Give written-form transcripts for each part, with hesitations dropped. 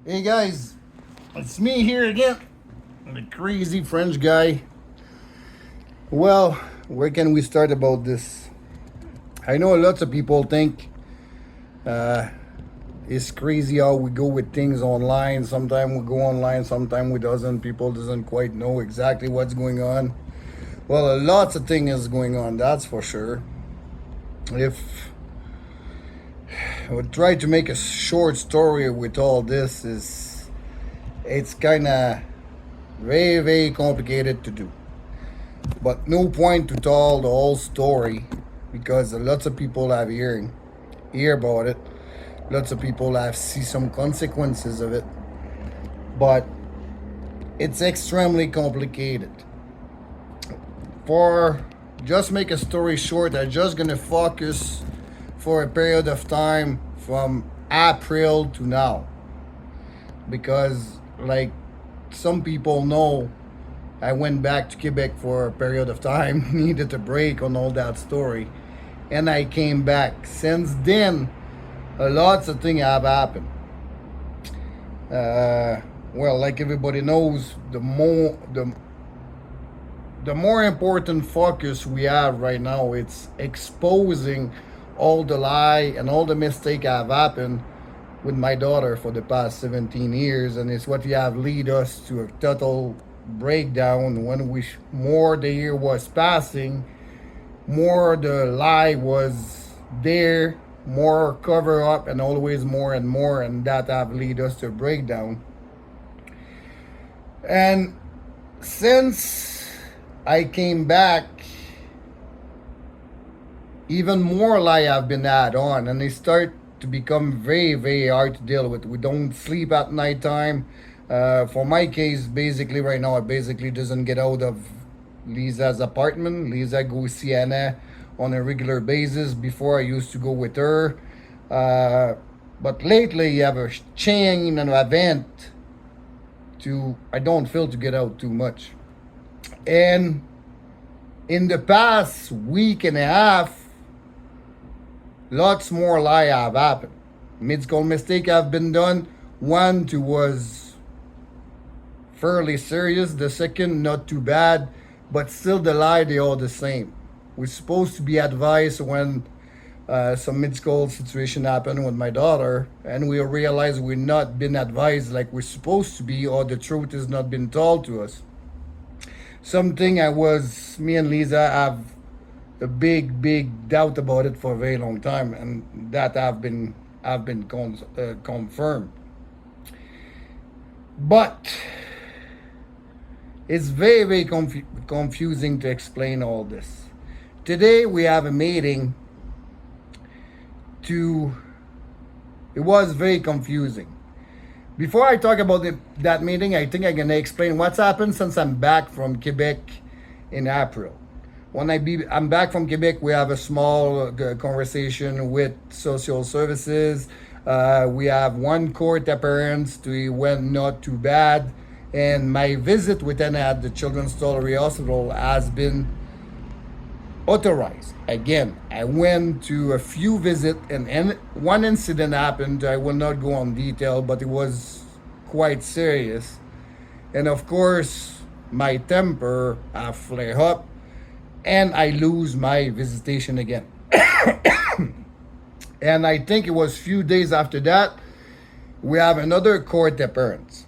Hey guys, it's me here again, the crazy French guy. Well, where can we start about this? I know lots of people think uh, it's crazy how we go with things online. Sometimes we go online, sometimes we doesn't. People doesn't quite know exactly what's going on. Well, lots of things is going on, that's for sure. If I would try to make a short story with all this, is it's kind of very complicated to do. But no point to tell the whole story because lots of people have hear about it. Lots of people have see some consequences of it. But it's extremely complicated. For just make a story short, I'm just gonna focus for a period of time from April to now. Because like some people know I went back to Quebec for a period of time, needed a break on all that story, and I came back. Since then, lots of things have happened. Well, like everybody knows, the more important focus we have right now it's exposing all the lie and all the mistake have happened with my daughter for the past 17 years, and it's what you have lead us to a total breakdown when we more the year was passing, more the lie was there, more cover up, and always more and more, and that have lead us to a breakdown. And since I came back, even more lie have been added on, and they start to become very hard to deal with. We don't sleep at nighttime. For my case, basically right now, I basically doesn't get out of Lisa's apartment. Lisa goes see Anna on a regular basis. Before I used to go with her, uh, but lately you have a chain and event to I don't feel to get out too much. And in the past week and a half, lots more lie have happened. Mid-school mistake have been done. One, two was fairly serious. The second, not too bad, but still the lie they all the same. We're supposed to be advised when some mid-school situation happened with my daughter, and we realize we're not been advised like we're supposed to be, or the truth has not been told to us. Something me and Lisa have a big doubt about it for a very long time, and that have been confirmed. But it's very confusing to explain all this. Today we have a meeting to. It was very confusing. Before I talk about that meeting, I think I'm gonna explain what's happened since I'm back from Quebec in April. I'm back from Quebec, we have a small conversation with social services. We have one court appearance. It went not too bad, and my visit with Anna at the Children's Stollery Hospital has been authorized. Again, I went to a few visits, and one incident happened. I will not go on detail, but it was quite serious. And of course, my temper flare up, and I lose my visitation again. And I think it was few days after that, we have another court appearance.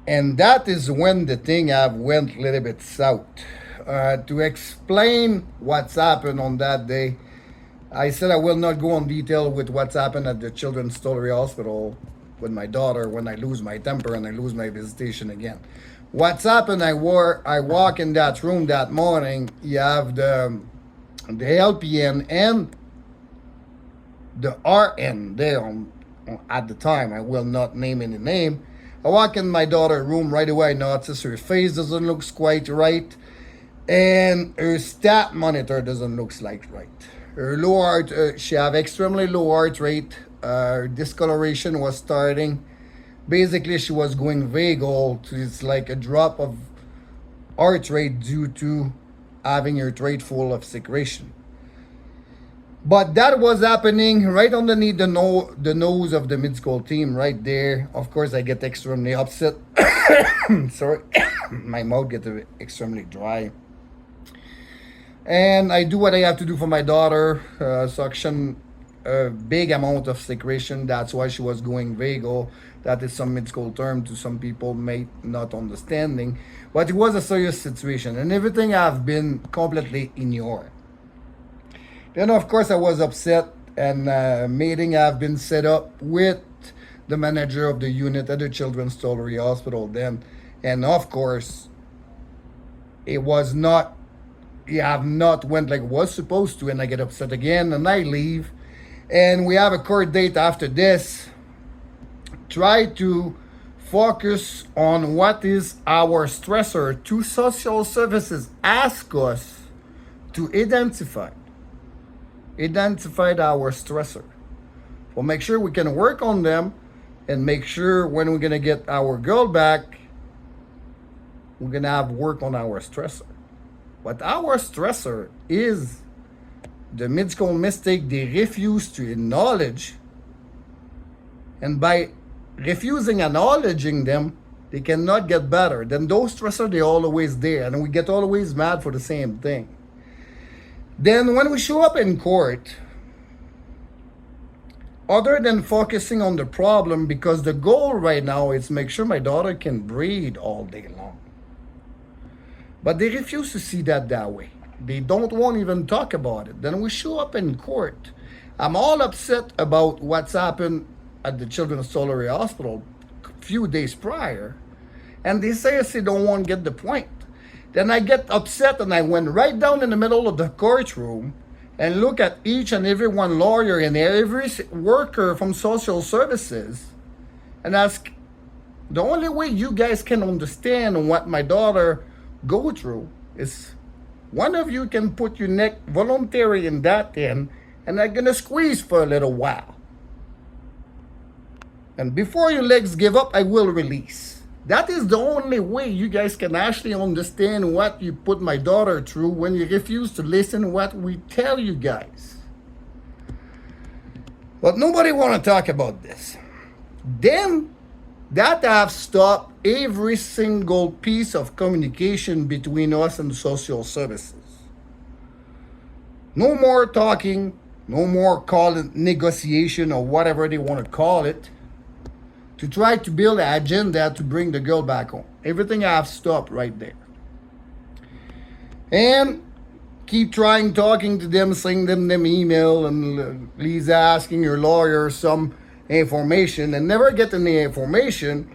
And that is when the thing have went a little bit south. To explain what's happened on that day, I said I will not go on detail with what's happened at the Children's Stollery Hospital with my daughter when I lose my temper and I lose my visitation again. What's happened? I walk in that room that morning. You have the LPN and the RN there at the time. I will not name any name. I walk in my daughter's room right away. I notice her face doesn't look quite right, and her stat monitor doesn't look like right. Her low heart, she have extremely low heart rate. Her discoloration was starting. Basically, she was going vagal. It's like a drop of heart rate due to having her rate full of secretion. But that was happening right underneath the nose of the mid school team, right there. Of course, I get extremely upset. Sorry, my mouth gets extremely dry. And I do what I have to do for my daughter, suction a big amount of secretion. That's why she was going vagal. That is some mid-school term to some people may not understanding. But it was a serious situation, and everything have been completely ignored. Then of course I was upset, and meeting have been set up with the manager of the unit at the Children's Stollery Hospital then. And of course, it was not, you have not went like it was supposed to, and I get upset again and I leave. And we have a court date after this. Try to focus on what is our stressor. To social services ask us to identify our stressor. We'll make sure we can work on them and make sure when we're gonna get our girl back, we're gonna have work on our stressor. But our stressor is the mid-school mistake they refuse to acknowledge. And by refusing acknowledging them, they cannot get better. Then those stressors, they're always there. And we get always mad for the same thing. Then when we show up in court, other than focusing on the problem, because the goal right now is make sure my daughter can breathe all day long. But they refuse to see that way. They don't want to even talk about it. Then we show up in court. I'm all upset about what's happened at the Children's Stollery Hospital a few days prior. And they seriously don't want to get the point. Then I get upset and I went right down in the middle of the courtroom and look at each and every one lawyer and every worker from social services and ask, the only way you guys can understand what my daughter go through is one of you can put your neck voluntary in that end, and I'm gonna squeeze for a little while. And before your legs give up, I will release. That is the only way you guys can actually understand what you put my daughter through when you refuse to listen what we tell you guys. But nobody want to talk about this. Then that have stopped every single piece of communication between us and social services. No more talking, no more call it negotiation or whatever they want to call it, to try to build an agenda to bring the girl back home. Everything have stopped right there. And keep trying talking to them, sending them email, and Lisa asking your lawyer some information and never getting the information.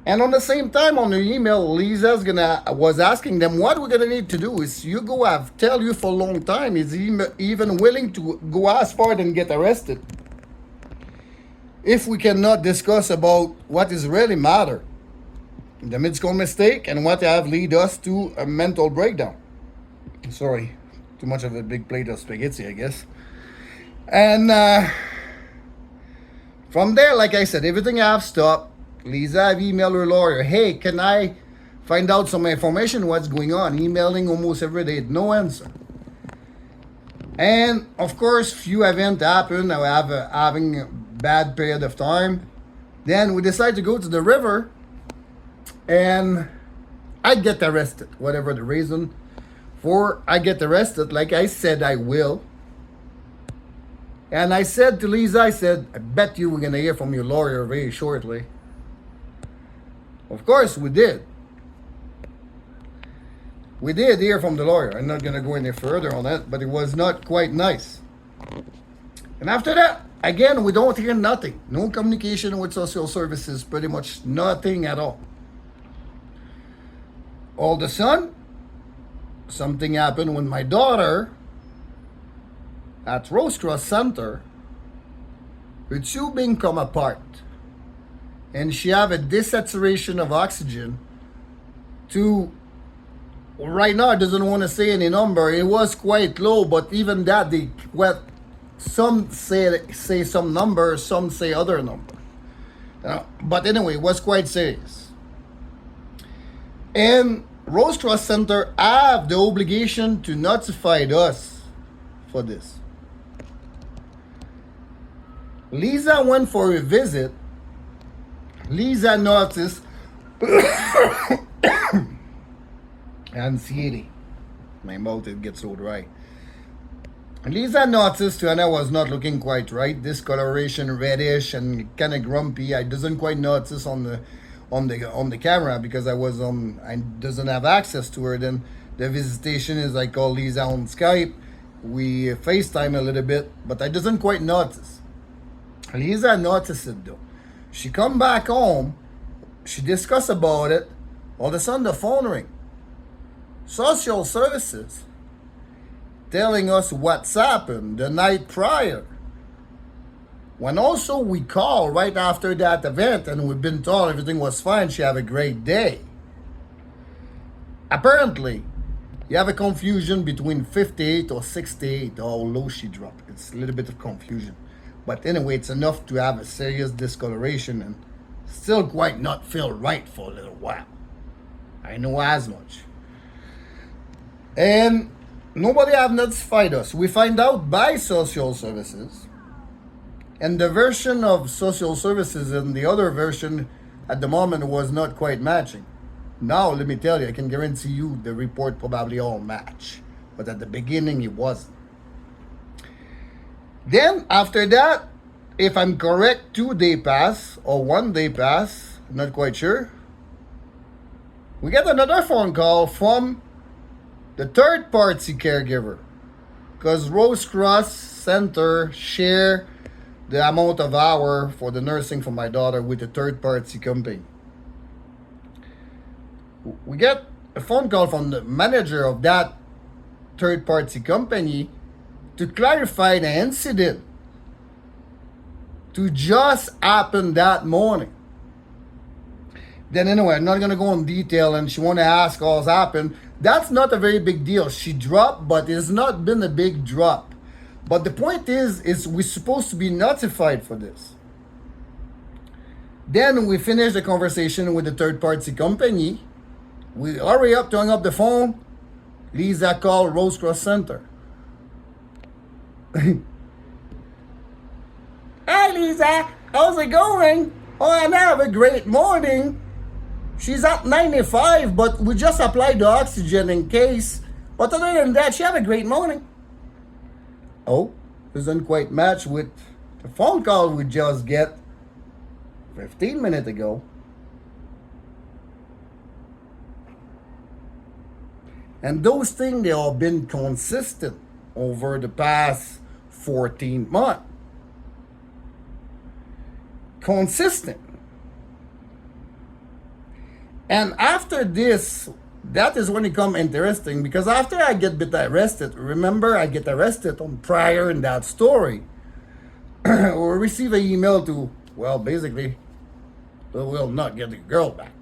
And on the same time on the email, Lisa's was asking them what we're gonna need to do is you go have tell you for a long time is even willing to go as far and get arrested if we cannot discuss about what is really matter, the mid-school mistake and what have lead us to a mental breakdown. Sorry, too much of a big plate of spaghetti, I guess. And from there, like I said, everything have stopped. Lisa have emailed her lawyer, hey, can I find out some information what's going on? Emailing almost every day, no answer. And of course, few events happen. I have having a bad period of time. Then we decide to go to the river, and I get arrested, whatever the reason for I get arrested, like I said I will. And I said to Lisa, I said, I bet you we're gonna hear from your lawyer very shortly. Of course we did. We did hear from the lawyer. I'm not gonna go any further on that, but it was not quite nice. And after that, again, we don't hear nothing. No communication with social services, pretty much nothing at all. All of a sudden, something happened when my daughter at Rose Cross Center, her tubing come apart. And she have a desaturation of oxygen to, right now it doesn't want to say any number. It was quite low, but even that, some say some number, some say other number. But anyway, it was quite serious. And Rose Cross Center have the obligation to notify us for this. Lisa went for a visit. Lisa noticed anxiety. My mouth, it gets so dry. Lisa noticed Anna was not looking quite right. Discoloration, reddish, and kind of grumpy. I doesn't quite notice on the camera because I doesn't have access to her. Then the visitation is I call Lisa on Skype. We FaceTime a little bit, but I doesn't quite notice. Lisa noticed it though. She come back home. She discuss about it. All of a sudden the phone ring. Social services telling us what's happened the night prior. When also we call right after that event and we've been told everything was fine, she have a great day. Apparently, you have a confusion between 58 or 68, how low she dropped. It's a little bit of confusion. But anyway, it's enough to have a serious discoloration and still quite not feel right for a little while. I know as much. And nobody have notified us. We find out by social services. And the version of social services and the other version at the moment was not quite matching. Now, let me tell you, I can guarantee you the report probably all match. But at the beginning, it wasn't. Then, after that, if I'm correct, 2 days pass, or 1 day pass, not quite sure. We get another phone call from the third-party caregiver. Because Rose Cross Center share the amount of hour for the nursing for my daughter with the third-party company. We get a phone call from the manager of that third-party company to clarify the incident to just happen that morning. Then anyway, I'm not going to go in detail, and she want to ask what's happened. That's not a very big deal. She dropped, but it's not been a big drop. But the point is we're supposed to be notified for this. Then we finish the conversation with the third-party company. We hurry up to hang up the phone. Lisa called Rose Cross Center. Hi Lisa, how's it going? Oh, I have a great morning. She's at 95, but we just applied the oxygen in case. But other than that, she have a great morning. Oh, doesn't quite match with the phone call we just get 15 minutes ago. And those things, they have been consistent over the past 14 months. Consistent. And after this, that is when it come interesting, because after I get bit arrested, remember I get arrested on prior in that story, or receive an email to, well, basically, we will not get the girl back.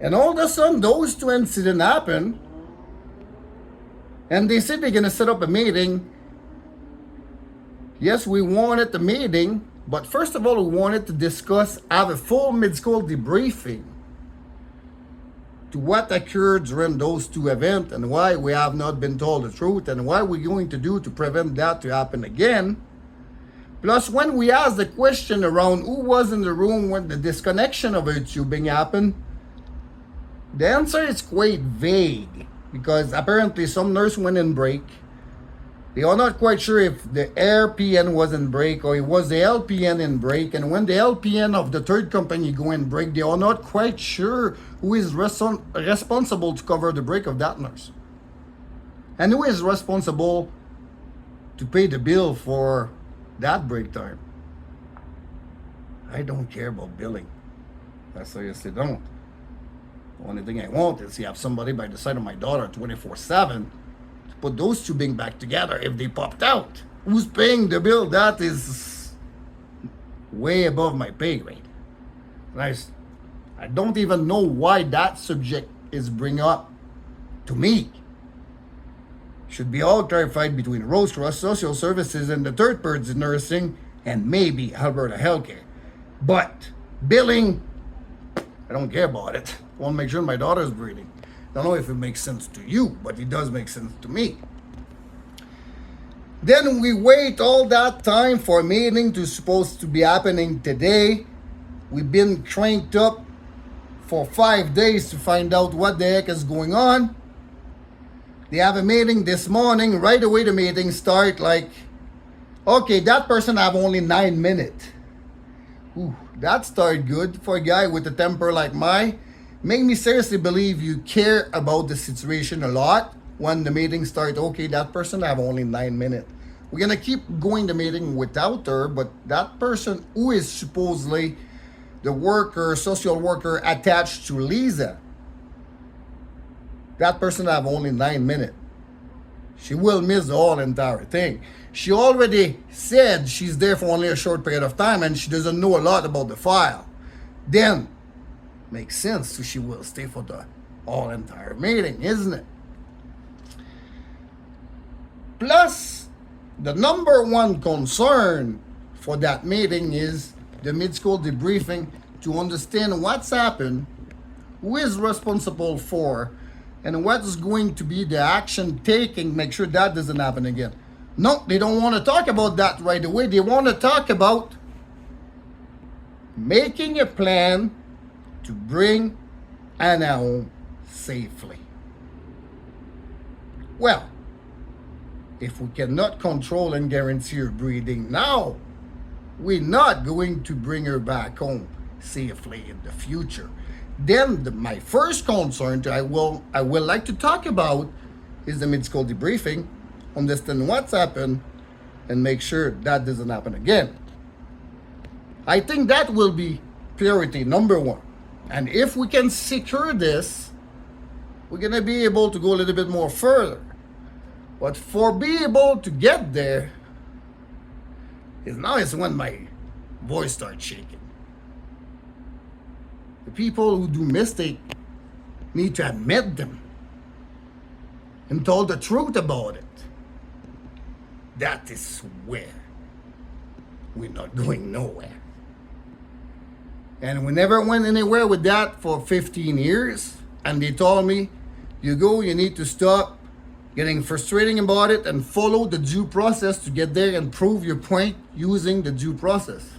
And all of a sudden, those two incidents happen, and they said they're going to set up a meeting. Yes, we wanted the meeting, but first of all, we wanted to discuss, have a full mid-school debriefing to what occurred during those two events and why we have not been told the truth and what we're going to do to prevent that to happen again. Plus, when we asked the question around who was in the room when the disconnection of her tubing happened, the answer is quite vague because apparently some nurse went in break. They are not quite sure if the RPN was in break or it was the LPN in break. And when the LPN of the third company go in break, they are not quite sure who is responsible to cover the break of that nurse. And who is responsible to pay the bill for that break time. I don't care about billing. I seriously don't. The only thing I want is to have somebody by the side of my daughter 24/7 to put those two being back together if they popped out. Who's paying the bill? That is way above my pay grade. I don't even know why that subject is bring up to me. Should be all clarified between Rose Cross Social Services and the third party nursing and maybe Alberta Healthcare. But billing, I don't care about it. I want to make sure my daughter's breathing. I don't know if it makes sense to you, but it does make sense to me. Then we wait all that time for a meeting to supposed to be happening today. We've been cranked up for 5 days to find out what the heck is going on. They have a meeting this morning. Right away the meeting start like, okay, that person have only 9 minutes. Ooh, that start good for a guy with a temper like mine. Make me seriously believe you care about the situation a lot. When the meeting start, okay, that person have only 9 minutes. We're gonna keep going the meeting without her, but that person who is supposedly the worker, social worker attached to Lisa, that person have only 9 minutes. She will miss the whole entire thing. She already said she's there for only a short period of time and she doesn't know a lot about the file. Then, makes sense, so she will stay for the whole entire meeting, isn't it? Plus, the number one concern for that meeting is the mid-school debriefing to understand what's happened, who is responsible for, and what's going to be the action taken, make sure that doesn't happen again. No, they don't want to talk about that right away. They want to talk about making a plan to bring Anna home safely. Well, if we cannot control and guarantee her breathing now, we're not going to bring her back home safely in the future. Then my first concern I will like to talk about is the mid-school debriefing, understand what's happened, and make sure that doesn't happen again. I think that will be priority number one. And if we can secure this, we're going to be able to go a little bit more further. But for being able to get there, is when my voice starts shaking. The people who do mistake need to admit them and tell the truth about it. That is where we're not going nowhere. And we never went anywhere with that for 15 years. And they told me, you need to stop getting frustrating about it and follow the due process to get there and prove your point using the due process.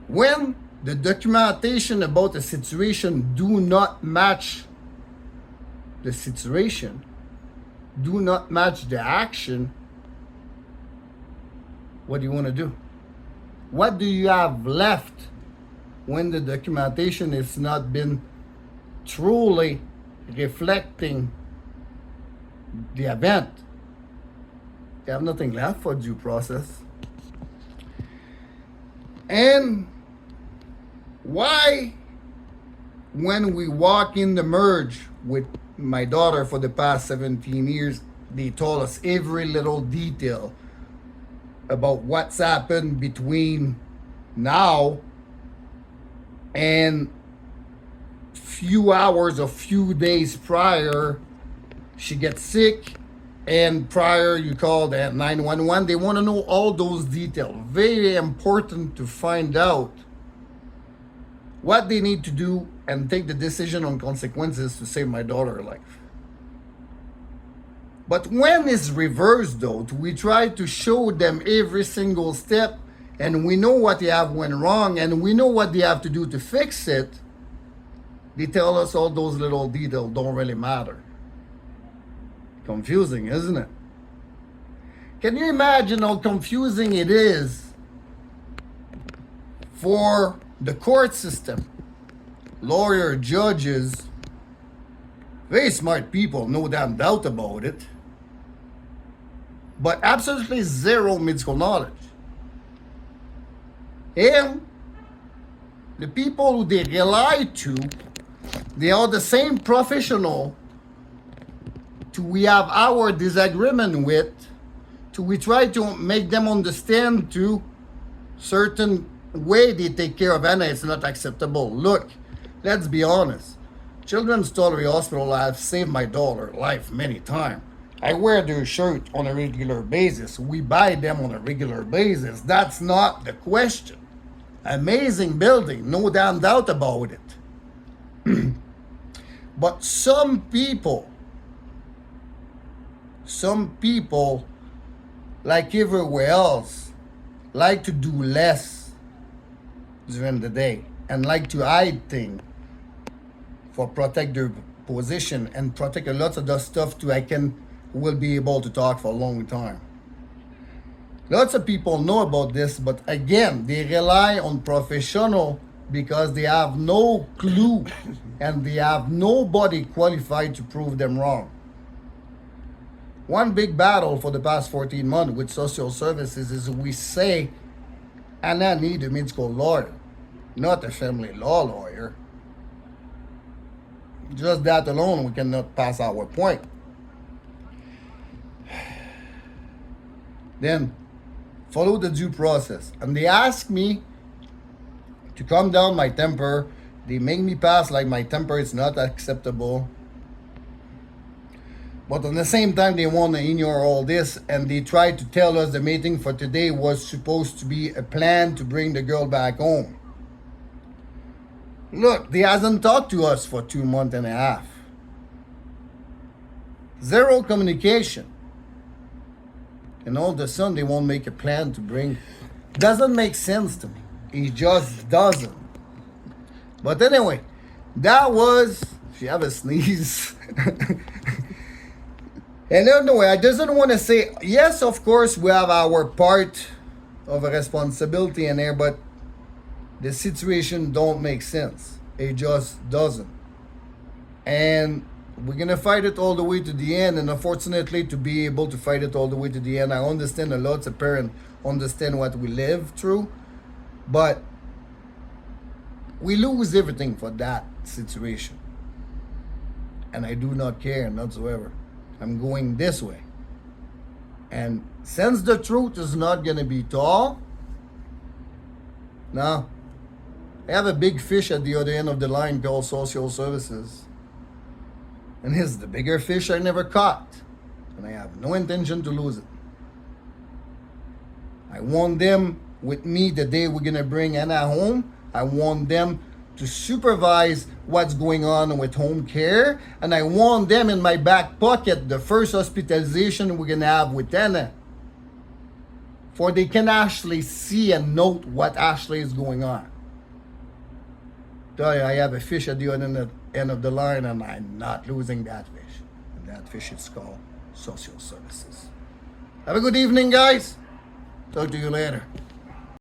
When the documentation about the situation do not match the situation, do not match the action, what do you want to do? What do you have left when the documentation has not been truly reflecting the event? You have nothing left for due process. And why, when we walk in the merge with my daughter for the past 17 years, they told us every little detail about what's happened between now and few hours or few days prior she gets sick, and prior you called at 911. They want to know all those details. Very important to find out what they need to do and take the decision on consequences to save my daughter's life. But when it's reversed though, we try to show them every single step, and we know what they have went wrong and we know what they have to do to fix it. They tell us all those little details don't really matter. Confusing, isn't it? Can you imagine how confusing it is for the court system? Lawyer, judges, very smart people, no damn doubt about it, but absolutely zero mid-school knowledge. And the people who they rely to, they are the same professional to we have our disagreement with, to we try to make them understand to certain way they take care of Anna is not acceptable. Look, let's be honest. Children's Story Hospital have saved my daughter's life many times. I wear their shirt on a regular basis. We buy them on a regular basis. That's not the question. Amazing building, no damn doubt about it. But some people Some people, like everywhere else, like to do less during the day and like to hide things for protect their position and protect a lot of the stuff too. I can will be able to talk for a long time. Lots of people know about this, but again, they rely on professional because they have no clue and they have nobody qualified to prove them wrong. One big battle for the past 14 months with social services is we say, and I need a medical lawyer, not a family law lawyer. Just that alone, we cannot pass our point. Then follow the due process. And they ask me to calm down my temper. They make me pass like my temper is not acceptable. But at the same time, they want to ignore all this, and they try to tell us the meeting for today was supposed to be a plan to bring the girl back home. Look, they hasn't talked to us for 2 months and a half. Zero communication. And all of a sudden they won't make a plan to bring. Doesn't make sense to me. It just doesn't. But anyway, that was, if you have a sneeze. And anyway, I just want to say, yes, of course, we have our part of a responsibility in there, but the situation don't make sense. It just doesn't. And we're going to fight it all the way to the end. And unfortunately, to be able to fight it all the way to the end, I understand a lot of parents understand what we live through. But we lose everything for that situation. And I do not care whatsoever. I'm going this way. And since the truth is not going to be tall, now, I have a big fish at the other end of the line called social services. And he's the bigger fish I never caught. And I have no intention to lose it. I want them with me the day we're going to bring Anna home. I want them to supervise what's going on with home care. And I want them in my back pocket the first hospitalization we're going to have with Anna. For they can actually see and note what actually is going on. Tell you, I have a fish at the other end of the line and I'm not losing that fish. And that fish is called social services. Have a good evening, guys. Talk to you later.